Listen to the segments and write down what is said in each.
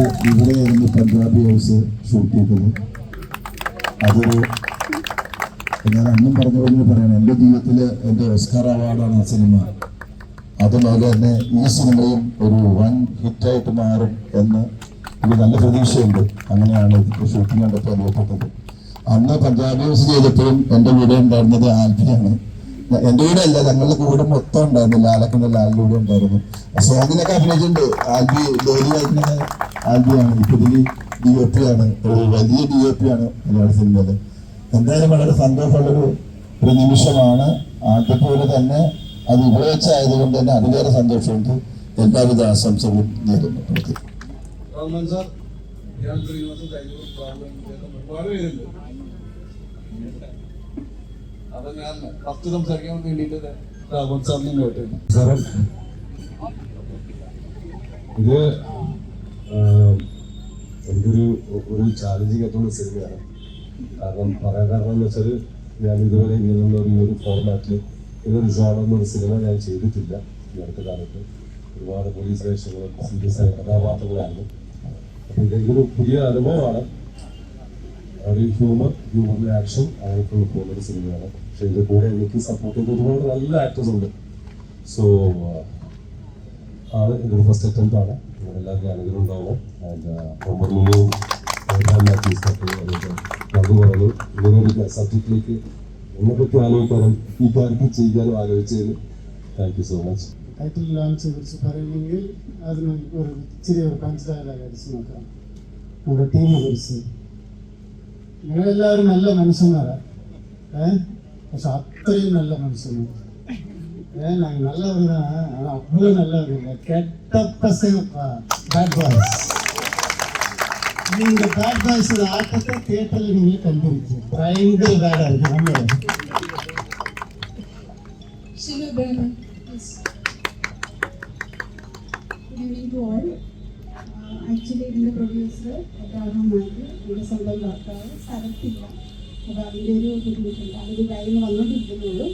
ഇവിടെയായിരുന്നു Punjabi house shoot ചെയ്തത്. അതൊരു ഞാൻ അന്നും പറഞ്ഞ പോലെ പറയണം, എൻ്റെ ജീവിതത്തിൽ എൻ്റെ ഓസ്കാർ അവാർഡാണ് ആ സിനിമ. അതുപോലെ തന്നെ ഈ സിനിമയും ഒരു വൻ ഹിറ്റായിട്ട് മാറും എന്ന് എനിക്ക് നല്ല പ്രതീക്ഷയുണ്ട്. അങ്ങനെയാണ് ഷൂട്ടിംഗ് കണ്ടപ്പോൾ അനുഭവപ്പെട്ടത്. അന്ന് പഞ്ചാബി ഹൗസ് ചെയ്തപ്പോഴും എൻ്റെ കൂടെ ഉണ്ടായിരുന്നത് ആൽബിയാണ്. എൻ്റെ കൂടെ അല്ല, ഞങ്ങളുടെ കൂടെ മൊത്തം ഉണ്ടായിരുന്നു. ലാലക്കൻ്റെ ലാലിൻ്റെ കൂടെ ഉണ്ടായിരുന്നു. സോങ്ങിനൊക്കെ അഭിനയിച്ചിട്ടുണ്ട്. ആൽബി ഡെയിലി ആയിട്ട് ആൽബിയാണ്. ഇപ്പതിൽ DOP ആണ്, ഒരു വലിയ DOP ആണ് മലയാള സിനിമയിൽ. എന്തായാലും വളരെ സന്തോഷമുള്ളൊരു നിമിഷമാണ്. അതുപോലെ തന്നെ അത് ഇവിടെ വെച്ചായതുകൊണ്ട് തന്നെ അതിലേറെ സന്തോഷമുണ്ട്. എല്ലാവിധ ആശംസകളും നേരുന്നു. അത് ഞാൻ ഫസ്റ്റ് സംസാരിക്കാൻ വേണ്ടിയിട്ട് ഇത് എനിക്കൊരു ചാലഞ്ചിങ് ആയിട്ടുള്ള സിനിമയാണ്. പറയാൻ കാരണം എന്ന് വെച്ചാൽ ഞാൻ ഇതുവരെ ഇങ്ങനെയുള്ള ഒരു ഫോർമാറ്റിൽ ഇതൊരു ജോണറിനൊരു സിനിമ ഞാൻ ചെയ്തിട്ടില്ല. ഈ അടുത്ത കാലത്ത് ഒരുപാട് പോലീസ് വേഷങ്ങളും സീരിയസ് ആയ കഥാപാത്രങ്ങളായിരുന്നു. അപ്പം ഇതൊരു പുതിയ അനുഭവമാണ്. ഒരു ഹ്യൂമർ ആക്ഷൻ അങ്ങനെയൊക്കെയുള്ള പോകുന്നൊരു സിനിമയാണ്. പക്ഷെ ഇതിൻ്റെ കൂടെ എനിക്ക് സപ്പോർട്ട് ചെയ്ത് ഒരുപാട് നല്ല ആക്ടേഴ്സ് ഉണ്ട്. സോ ആണ് ഇതൊരു ഫസ്റ്റ് അറ്റംപ്റ്റ് ആണ്. എല്ലാവർക്കും അനുഗ്രഹം ഉണ്ടാവണം. ഒമർലിനെയും നന്ദി പറഞ്ഞു. ഇങ്ങനൊരു സബ്ജക്റ്റിലേക്ക് എന്നെപ്പറ്റി ആലോചിക്കാനും ഈ കാര്യത്തിൽ ചെയ്യാനും ആലോചിച്ചതിന് thank you so much. Title launch കുറിച്ച് പറയുമെങ്കിൽ അതിന് ഒരു ചെറിയൊരു പഞ്ച് ഡയലോഗ് അടിച്ച് നോക്കാം. നമ്മുടെ ടീമിനെ കുറിച്ച് നിങ്ങളെല്ലാവരും നല്ല മനുഷ്യന്മാരാണ്. പക്ഷെ അത്രയും നല്ല മനുഷ്യന്മാർ. நாங்கள் நல்லவங்க தான், ஆனால் அவ்வளோ நல்லவங்க இல்லை. கெட்ட பசங்க பேட் பாய்ஸ். இந்த பேட் பாய்ஸோட ஆட்டத்தை தியேட்டரில் நீங்கள் கண்டிருக்கீங்க. பயங்கர பேடாக இருக்கு. நம்ம ആക്ച്വലി ഇതിൻ്റെ പ്രൊഡ്യൂസർ രാഘവമായിട്ട് എൻ്റെ സ്വന്തം ഭർത്താവ് സ്ഥലത്തില്ല. അപ്പോൾ അതിൻ്റെ ഒരു ബുദ്ധിമുട്ടുണ്ട്. അതൊരു കഴിഞ്ഞ് വന്നുകൊണ്ടിരിക്കുന്നുള്ളൂ.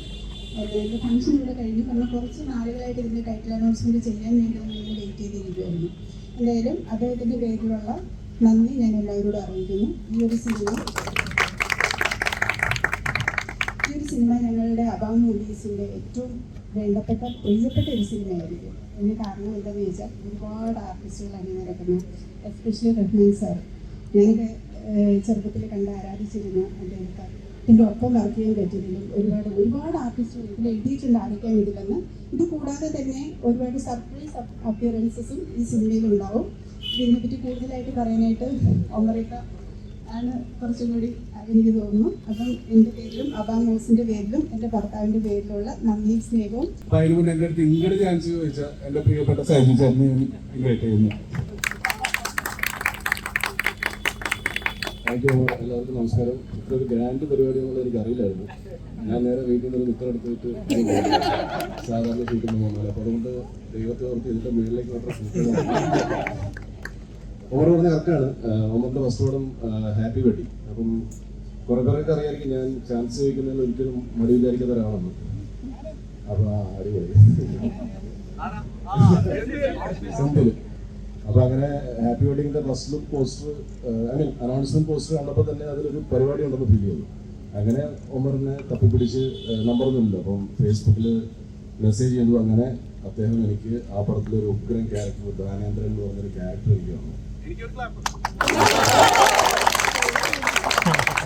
എൻ്റെ ഫംഗ്ഷൻ ഇവിടെ കഴിഞ്ഞ് പറഞ്ഞ കുറച്ച് നാളുകളായിട്ട് ഇതിൻ്റെ ടൈറ്റിൽ അനൗൺസ്മെൻറ്റ് ചെയ്യാൻ വേണ്ടി നമ്മൾ വെയിറ്റ് ചെയ്തിരിക്കുമായിരുന്നു. എന്തായാലും അദ്ദേഹത്തിൻ്റെ പേരിലുള്ള നന്ദി ഞാൻ എല്ലാവരോടും അറിയിക്കുന്നു. ഈ ഒരു സിനിമ ഞങ്ങളുടെ അബാം മൂവീസിൻ്റെ ഏറ്റവും പ്രിയപ്പെട്ട ഒരു സിനിമയായിരിക്കും. അതിന് കാരണം എന്താണെന്ന് ചോദിച്ചാൽ ഒരുപാട് ആർട്ടിസ്റ്റുകൾ അണിനിരക്കുന്ന, എസ്പെഷ്യലി റഹ്മാൻ സാർ. ഞാനൊക്കെ ചെറുപ്പത്തിൽ കണ്ട് ആരാധിച്ചിരുന്ന അദ്ദേഹത്തിൻ്റെ ഒപ്പം വർക്ക് ചെയ്യാൻ പറ്റിയതിലും ഒരുപാട് ആർട്ടിസ്റ്റുകൾ ഇതിൽ എഴുതിയിട്ടുണ്ട് ആരൊക്കെയാണ് ഇതിലെന്ന്. ഇത് കൂടാതെ തന്നെ ഒരുപാട് സർപ്രൈസ് അപ്പിയറൻസസും ഈ സിനിമയിലുണ്ടാവും. ഇതിനെപ്പറ്റി കൂടുതലായിട്ട് പറയാനായിട്ട് ഒമറിക്ക ആണ് കുറച്ചും കൂടി എനിക്ക് തോന്നുന്നു. അപ്പം എൻ്റെ പേരിലും അബാം ന്യൂസിൻ്റെ പേരിലും എൻ്റെ ഭർത്താവിൻ്റെ പേരിലുള്ള നന്ദി സ്നേഹവും. അതിന് മുന്നേ എൻ്റെ അടുത്ത് ഇങ്ങോട്ട് ചാൻസ് ചോദിച്ചാൽ എൻ്റെ പ്രിയപ്പെട്ട സൈജു ചേട്ടനെ ഇൻവൈറ്റ് ചെയ്യുന്നു. എല്ലാവർക്കും നമസ്കാരം. ഇത്ര ഒരു ഗ്രാൻഡ് പരിപാടി എന്നുള്ളത് എനിക്ക് അറിയില്ലായിരുന്നു. ഞാൻ നേരെ വീട്ടിൽ നിന്ന് മിത്രം എടുത്തിട്ട് സാധാരണ ഷൂട്ടിന് പോകുന്നില്ല. അപ്പോൾ അതുകൊണ്ട് ദൈവത്തെ ഓർത്ത് ഇതിൻ്റെ മുകളിലേക്ക് മാത്രം ഓമർ പറഞ്ഞ കറക്റ്റാണ്. ഓമറിൻ്റെ ഫസ്റ്റ് പടം ഹാപ്പി വെഡിങ്. അപ്പം കുറെ പേരൊക്കെ അറിയാമായിരിക്കും ഞാൻ ചാൻസ് ചോദിക്കുന്നതിൽ ഒരിക്കലും മടിയില്ലായിരിക്കുന്ന ഒരാളാണ്. അപ്പോൾ അടിപൊളി സിമ്പിൾ. അപ്പോൾ അങ്ങനെ ഹാപ്പി വെഡിങ്ങിൻ്റെ first look poster announcement poster കണ്ടപ്പോൾ തന്നെ അതിലൊരു പരിപാടി ഉണ്ടെന്ന് ഫീൽ ചെയ്തു. അങ്ങനെ ഒമറിനെ തപ്പിപ്പിടിച്ച് നമ്പറൊന്നുമില്ല. അപ്പം ഫേസ്ബുക്കിൽ മെസ്സേജ് ചെയ്തു. അങ്ങനെ അദ്ദേഹം എനിക്ക് ആ പടത്തിലൊരു ഉഗ്രൻ ക്യാരക്ടർ, ധാനേന്ദ്രൻ എന്ന് പറഞ്ഞൊരു ക്യാരക്ടർ എനിക്ക് വന്നു.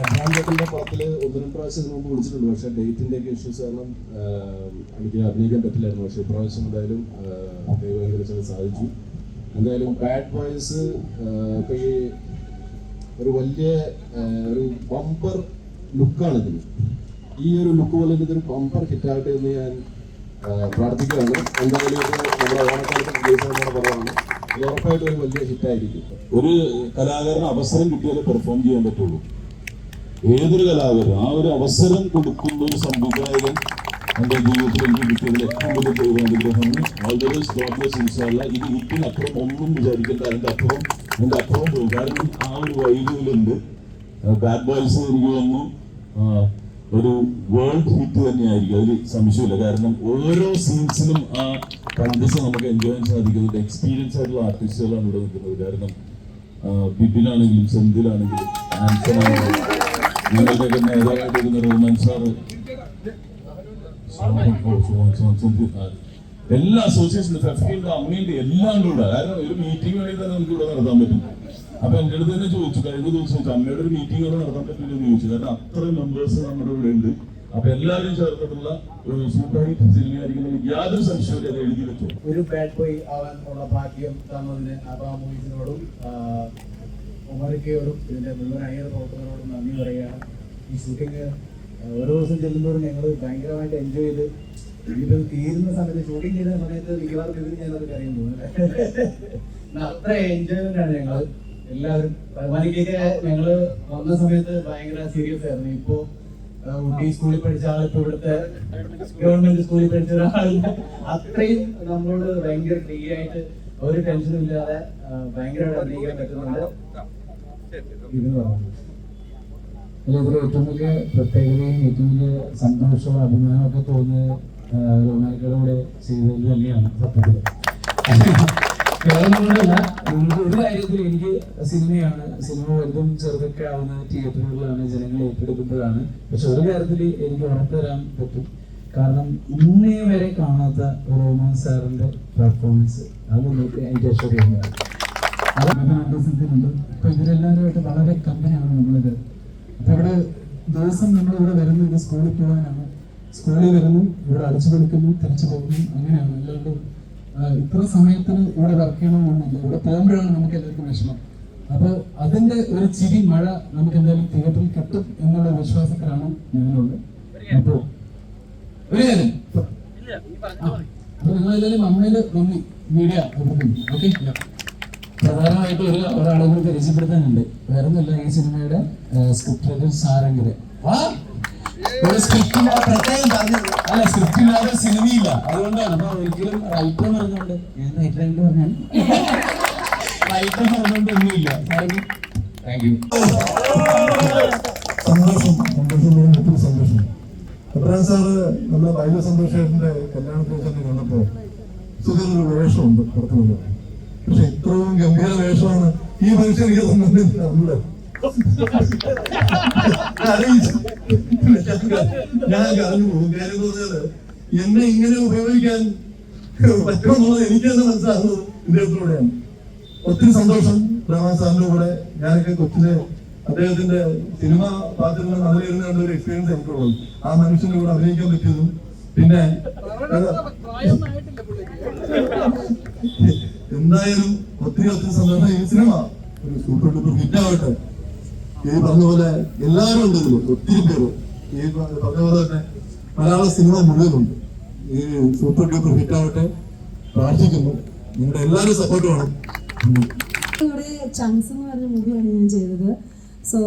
അബ്രാംജേട്ടൻ്റെ പടത്തിൽ 1-2 പ്രാവശ്യം ഇതിനു മുമ്പ് വിളിച്ചിട്ടുണ്ട്. പക്ഷേ ഡേറ്റിൻ്റെയൊക്കെ ഇഷ്യൂസ് കാരണം എനിക്ക് അഭിനയിക്കാൻ പറ്റില്ലായിരുന്നു. പക്ഷേ ഇപ്രാവശ്യം എന്തായാലും ദൈവം സാധിച്ചു. എന്തായാലും ബാഡ് ബോയ്സ് ഇപ്പോൾ ഈ ഒരു വലിയ ഒരു ബമ്പർ ലുക്കാണ് ഇതിന്. ഈ ഒരു ലുക്ക് പോലെ ഇതൊരു ബമ്പർ ഹിറ്റാകട്ടെ എന്ന് ഞാൻ പ്രാർത്ഥിക്കുകയാണ്. എന്തായാലും ഇത് നമ്മുടെ ഓണക്കാലത്ത് റിലീസ് പറയുകയാണ്. ഇത് ഉറപ്പായിട്ടും ഒരു വലിയ ഹിറ്റായിരിക്കും. ഒരു കലാകാരന് അവസരം കിട്ടിയാലേ പെർഫോം ചെയ്യാൻ പറ്റുള്ളൂ. ഏതൊരു കലാകാരനും ആ ഒരു അവസരം കൊടുക്കുന്ന ഒരു സംവിധായകൻ എൻ്റെ ജീവിതത്തിൽ എനിക്ക് കിട്ടിയതിൽ ഏറ്റവും വലിയ ദൈവാനുഗ്രഹമാണ്. വളരെ സ്റ്റോപ്ലെസ് ഇൻഷാല്ല. ഇത് ഇതിനപ്പുറം ഒന്നും വിചാരിക്കേണ്ട. അതിൻ്റെ അപ്പുറം പോകും. കാരണം ആ ഒരു വൈബിലുണ്ട്. ബാഡ് ബോയ്സ് എനിക്ക് തോന്നുന്നു ഒരു വേൾഡ് ഹിറ്റ് തന്നെയായിരിക്കും. അതിൽ സംശയമില്ല. കാരണം ഓരോ സീൻസിലും ആ കണ്ടസ് നമുക്ക് എൻജോയ് ചെയ്യാൻ സാധിക്കുന്നത് എക്സ്പീരിയൻസ് ആയിട്ടുള്ള ആർട്ടിസ്റ്റുകളാണ് ഇവിടെ നിൽക്കുന്നത്. കാരണം ബിബിനാണെങ്കിലും സെന്തിലാണെങ്കിലും ആൻസൺ ആണെങ്കിലും ഞങ്ങളുടെയൊക്കെ നേതാവായിട്ട് വരുന്ന റഹ്മാൻ സാറ്, എല്ലാ അസോസിയേഷനും ഫെഫ്റ്റിന്റെ അമ്മയുടെ എല്ലാം കൂടെ, കാരണം ഒരു മീറ്റിംഗ് വേണമെങ്കിൽ തന്നെ നമുക്ക് ഇവിടെ നടത്താൻ പറ്റും. അപ്പൊ എന്റെ അടുത്ത് തന്നെ ചോദിച്ചു, കഴിഞ്ഞ ദിവസം ചോദിച്ചു അമ്മയുടെ ഒരു മീറ്റിംഗ് ഇവിടെ നടത്താൻ പറ്റില്ലെന്ന് ചോദിച്ചു. കാരണം അത്രയും മെമ്പേഴ്സ് നമ്മുടെ ഇവിടെ ഉണ്ട്. അപ്പൊ എല്ലാവരും ചേർത്തിട്ടുള്ള ഒരു സൂപ്പർ ഹിറ്റ് സിനിമയായിരിക്കും, യാതൊരു സംശയവും അത് എഴുതി വെച്ചു. ഒരു ബാഡ് ബോയ് ആവാൻ ഉള്ള ഭാഗ്യം തന്നതിന് അബാം മൂവീസിനോടും ഉമറിക്കയോടും ഇതിന്റെ മുഴുവൻ അണിയർ പ്രവർത്തകരോടും നന്ദി പറയുകയാണ്. ഈ ഷൂട്ടിങ് ഓരോ ദിവസം ചെല്ലുമ്പോഴും ഞങ്ങൾ ഭയങ്കരമായിട്ട് എൻജോയ് ചെയ്ത്, ഇനിയിപ്പോൾ തീരുന്ന സമയത്ത് ഷൂട്ടിംഗ് ചെയ്യുന്ന സമയത്ത് മിക്കവാറും ഇതിന് ഞാനത് കാര്യം തോന്നുന്നു. അത്ര എൻജോയ്മെന്റ് ആണ് ഞങ്ങൾ എല്ലാവരും. റഹ്മാനിക്കൊക്കെ ഞങ്ങൾ വന്ന സമയത്ത് ഭയങ്കര സീരിയസ് ആയിരുന്നു. ഇപ്പോ ഊട്ടി സ്കൂളിൽ പഠിച്ച ആളിപ്പോ ഇവിടുത്തെ ഗവൺമെന്റ് സ്കൂളിൽ പഠിച്ച ഒരാളില്ല. അത്രയും നമ്മളോട് ഭയങ്കര ഫ്രീ ആയിട്ട് ഒരു ടെൻഷനും ഇല്ലാതെ ഭയങ്കരമായിട്ട് അഭിനയിക്കാൻ പറ്റുന്നുണ്ട്. ഇതിന് പറഞ്ഞു ഇതിൽ ഏറ്റവും വലിയ പ്രത്യേകതയും ഏറ്റവും വലിയ സന്തോഷവും അഭിമാനവും ഒക്കെ തോന്നുന്നത് റൊമാനിക്കയുടെ ചെയ്തത് തന്നെയാണ് സത്യത്തിൽ. കേരളത്തിലല്ല, ഒരു കാര്യത്തിൽ എനിക്ക് സിനിമയാണ്, സിനിമ വലുതും ചെറുതൊക്കെ ആവുന്ന തിയേറ്ററുകളിലാണ്, ജനങ്ങൾ ഏറ്റെടുക്കുമ്പോഴാണ്. പക്ഷെ ഒരു കാര്യത്തിൽ എനിക്ക് ഉറപ്പ് തരാൻ പറ്റും, കാരണം ഇന്നേ വരെ കാണാത്ത റഹ്മാൻ സാറിന്റെ പെർഫോമൻസ് അത് നിങ്ങൾക്ക് എനിക്ക് അഷ്വർ ചെയ്യുന്നത്. അപ്പൊ ഇവരെല്ലാവരുമായിട്ട് വളരെ കമ്പനിയാണ് നമ്മളിത്. അപ്പൊ ഇവിടെ ദിവസം നമ്മളിവിടെ വരുന്നത് ഇത് സ്കൂളിൽ പോകാനാണ്. സ്കൂളിൽ വരുന്നു, ഇവിടെ അടിച്ചു കൊടുക്കുന്നു, തിരിച്ചു പോകുന്നു, അങ്ങനെയാണ്. അല്ലാണ്ട് ഇത്ര സമയത്തിന് ഇവിടെ വർക്ക് ചെയ്യണമെന്നൊന്നുമില്ല. ഇവിടെ പോകുമ്പോഴാണ് നമുക്ക് എല്ലാവർക്കും വിഷമം. അപ്പൊ അതിന്റെ ഒരു ചിരി മഴ നമുക്ക് എന്തായാലും തിയേറ്ററിൽ കിട്ടും എന്നുള്ള വിശ്വാസത്തിലാണ് ഞാനുള്ളത്. അപ്പോ ഒരു കാര്യം, അപ്പൊ നിങ്ങളെല്ലാവരും അമ്മയില് നന്ദി മീഡിയ ഓക്കെ. പ്രധാനമായിട്ട് ഒരാളുകൾ പരിചയപ്പെടുത്താനുണ്ട്. വേറെ ഒന്നുമില്ല, ഈ സിനിമയുടെ സ്ക്രിപ്റ്റ് റൈറ്റർ സാരംഗര്. ഒരു സ്ക്രിപ്റ്റില്ലാതെ സിനിമയില്ല, അതുകൊണ്ടാണ്. അപ്പൊ ഒരിക്കലും റൈറ്റർ പറഞ്ഞോണ്ട് ഞാൻ റൈറ്റർ പറഞ്ഞാണ് റൈറ്റർ പറഞ്ഞോണ്ട് ഒന്നുമില്ല. Thank you. സന്തോഷം, ഒത്തിരി സന്തോഷം. എബ്രഹാം സാറ് നമ്മുടെ വൈദ്യ സന്തോഷേട്ടന്റെ കല്യാണത്തിന് തന്നെ കണ്ടപ്പോ സുഖമൊരു വേഷമുണ്ട് പുറത്തുള്ളത്. പക്ഷെ ഇത്രയും ഗംഭീര വേഷമാണ് ഈ മനുഷ്യൻ എനിക്ക് തോന്നുന്നില്ല. നമ്മുടെ ഞാൻ കറഞ്ഞു പോകും. കാര്യം എന്ന് പറഞ്ഞാല് എന്നെ ഇങ്ങനെ ഉപയോഗിക്കാൻ പറ്റുമെന്നുള്ളത് എനിക്ക് തന്നെ മനസ്സിലാകുന്നത് ഇദ്ദേഹത്തിലൂടെയാണ്. ഒത്തിരി സന്തോഷം റഹ്മാൻ സാറിന്റെ കൂടെ. ഞാനൊക്കെ കൊച്ചിലെ അദ്ദേഹത്തിന്റെ സിനിമ പാത്രങ്ങൾ അതിലിരുന്ന ഒരു എക്സ്പീരിയൻസ് എനിക്കുള്ളത്. ആ മനുഷ്യന്റെ കൂടെ അഭിനയിക്കാൻ പറ്റിയതും പിന്നെ എന്തായാലും ഒത്തിരി സന്തോഷം. ഈ സിനിമ ഒരു സൂപ്പർ ഡൂപ്പർ ഹിറ്റ് ആവട്ടെ. ഈ പറഞ്ഞ പോലെ എല്ലാവരും ഉണ്ട് ഇതില്, ഒത്തിരി പേര്. ഈ പറഞ്ഞ പോലെ തന്നെ മലയാള സിനിമ മുഴുവനുണ്ട്. ഈ സൂപ്പർ ഡൂപ്പർ ഹിറ്റ് ആവട്ടെ പ്രാർത്ഥിക്കുന്നു. നിങ്ങളുടെ എല്ലാവരും സപ്പോർട്ട് വേണം. ഇവിടെ ചങ്സ് എന്ന് പറഞ്ഞ മൂവിയാണ് ഞാൻ ചെയ്തത്. സോ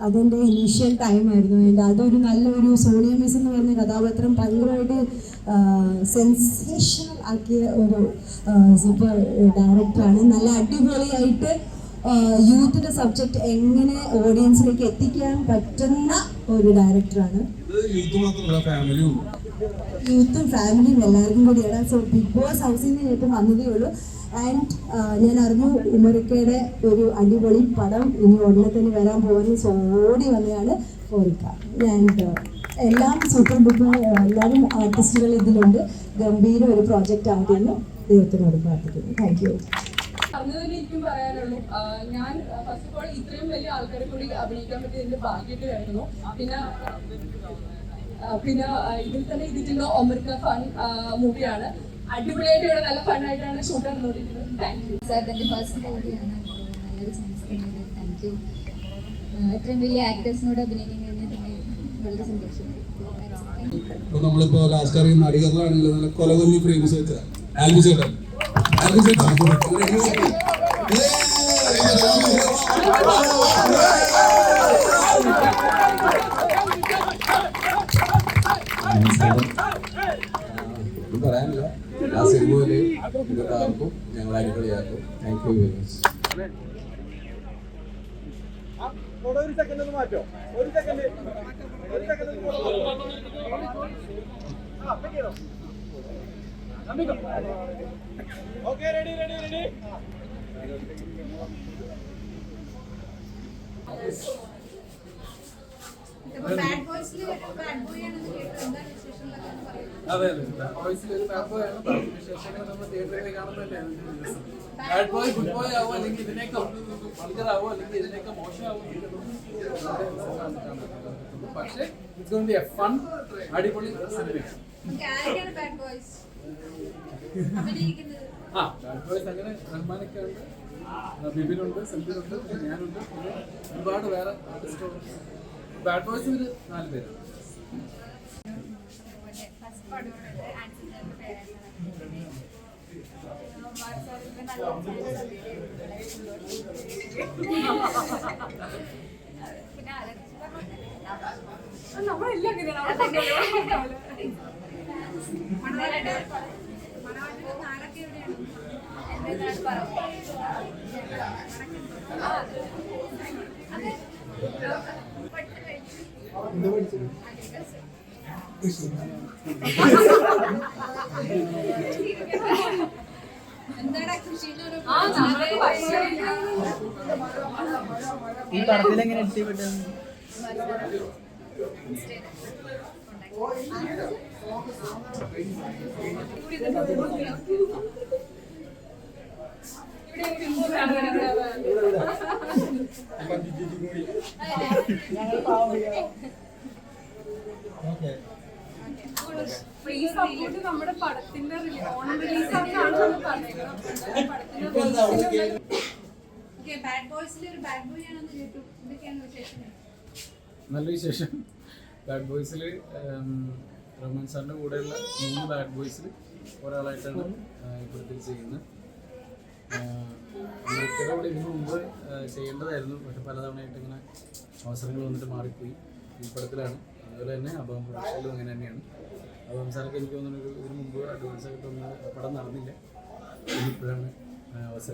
അതിൻ്റെ ഇനീഷ്യൽ ടൈമായിരുന്നു. ആൻഡ് അതൊരു നല്ലൊരു സോണിയ മിസ് എന്ന് പറഞ്ഞ കഥാപാത്രം ഭയങ്കരമായിട്ട് സെൻസേഷണൽ ആക്കിയ ഒരു സൂപ്പർ ഡയറക്ടറാണ്. നല്ല അടിപൊളിയായിട്ട് യൂത്തിന്റെ സബ്ജക്റ്റ് എങ്ങനെ ഓഡിയൻസിലേക്ക് എത്തിക്കാൻ പറ്റുന്ന ഒരു ഡയറക്ടറാണ്. യൂത്തും ഫാമിലിയും എല്ലാവർക്കും കൂടിയാണ്. സോ ബിഗ് ബോസ് ഹൗസിൽ നിന്ന് ഇപ്പം വന്നതേ ഉള്ളൂ. ആൻഡ് ഞാൻ അറിഞ്ഞു ഉമറിക്കയുടെ ഒരു അടിപൊളി പടം ഇനി ഉടനെ തന്നെ വരാൻ പോകുന്നു. സോ ഓടി വന്നതാണ് ഓറിക്ക. ആൻഡ് എല്ലാം സൂപ്പർ ഡൂപ്പർ, എല്ലാവരും ആർട്ടിസ്റ്റുകൾ ഇതിലുണ്ട്. ഗംഭീര ഒരു പ്രോജക്റ്റ് ആദ്യം ദൈവത്തിനോട് പ്രാർത്ഥിക്കുന്നു. Thank you. പറഞ്ഞതിന് എനിക്കും പറയാനുള്ളൂ, ഞാൻ ഫസ്റ്റ് ഓഫ് ഓൾ ഇത്രയും വലിയ ആൾക്കാരെ കൂടി അഭിനയിക്കാൻ പറ്റിയതിന്റെ ഭാഗ്യത്തിലായിരുന്നു. പിന്നെ ഇതിൽ തന്നെ ഇതിന്റെ ഒമർക്ക ഫൺ മൂവിയാണ്. അടിപൊളിയായിട്ട് ഇവിടെ നല്ല ഫണ്ണായിട്ടാണ് ഷൂട്ട് നടന്നുകൊണ്ടിരിക്കുന്നത്. Thank you sir. എൻ്റെ ഫസ്റ്റ് മൂവിയാണ്, നല്ലൊരു സംസ്കൃതി. Thank you. ഇത്രയും വലിയ ആക്ടേഴ്സിനോട് അഭിനയിക്കാൻ കഴിഞ്ഞാൽ വളരെ സന്തോഷം. ഇപ്പൊ നമ്മളിപ്പോ ലാസ്റ്റ് അറിയുന്ന നടികളിലാണെങ്കിൽ നല്ല കൊലകൊല്ലി ഫ്രെയിംസ് വെച്ച ആൽബി ചേട്ടൻ പറയാനില്ല. ആ സിനിമയില് എല്ലാവർക്കും ഞങ്ങൾ അടിപൊളിയാക്കും. Thank you very much. Okay, ready. അതെ അതെ, ബാഡ് ബോയ്സിൽ ഒരു ബാഡ് ബോയ് ആണ്. ബാക്കി വിശേഷങ്ങൾ നമ്മൾ തിയേറ്ററിൽ കാണുന്നതല്ലേ അതിന്റെ ദിവസം. ബാഡ് ബോയ് ഗുഡ് ബോയ് ആവും, അല്ലെങ്കിൽ ഇതിനേക്ക് വൾഗറാവോ, അല്ലെങ്കിൽ ഇതിനേക്ക് മോശമാവും. പക്ഷേ it's going to be a fun, അടിപൊളി സിനിമയാണ്. ബാഡ് ബോയ്സ് അങ്ങനെ റഹ്മാനൊക്കെ ഉണ്ട്, ബിബിനുണ്ട്, സെൽബിനുണ്ട്, ഞാനുണ്ട്, പിന്നെ ഒരുപാട് വേറെ ആർട്ടിസ്റ്റുകളുണ്ട്. ബാഡ് ബോയ്സ് ഒരു 4 പേരാണ്. നമ്മളെല്ലാം അങ്ങനെയാണ്. ഈ പടത്തിൽ എങ്ങനെ എത്തിപ്പെട്ടു? ഈ സപ്പോർട്ട് നമ്മുടെ പടത്തിന്റെ ഓണം റിലീസാണെന്നാണ് നമ്മൾ പറഞ്ഞേക്കുന്നത്. നല്ല വിശേഷം. ബാഡ് ബോയ്സിൽ റഹ്മാൻ സാറിൻ്റെ കൂടെയുള്ള 3 ബാഡ് ബോയ്സിൽ ഒരാളായിട്ടാണ് ഇപ്പോഴത്തെ ചെയ്യുന്നത്. അമേരിക്കയുടെ കൂടെ ഇതിനു മുമ്പ് ചെയ്യേണ്ടതായിരുന്നു, പക്ഷെ പലതവണയായിട്ട് ഇങ്ങനെ അവസരങ്ങൾ വന്നിട്ട് മാറിപ്പോയി. ഈ പടത്തിലാണ്. അതുപോലെ തന്നെ അബാം പ്രൊഡക്ഷനിലും അങ്ങനെ തന്നെയാണ്. അബാം സാർക്ക് എനിക്ക് തോന്നുന്നൊരു ഇതിനു മുമ്പ് അഡ്വാൻസ് ആയിട്ട് പടം നടന്നില്ല. ഇപ്പോഴാണ് അവസരം.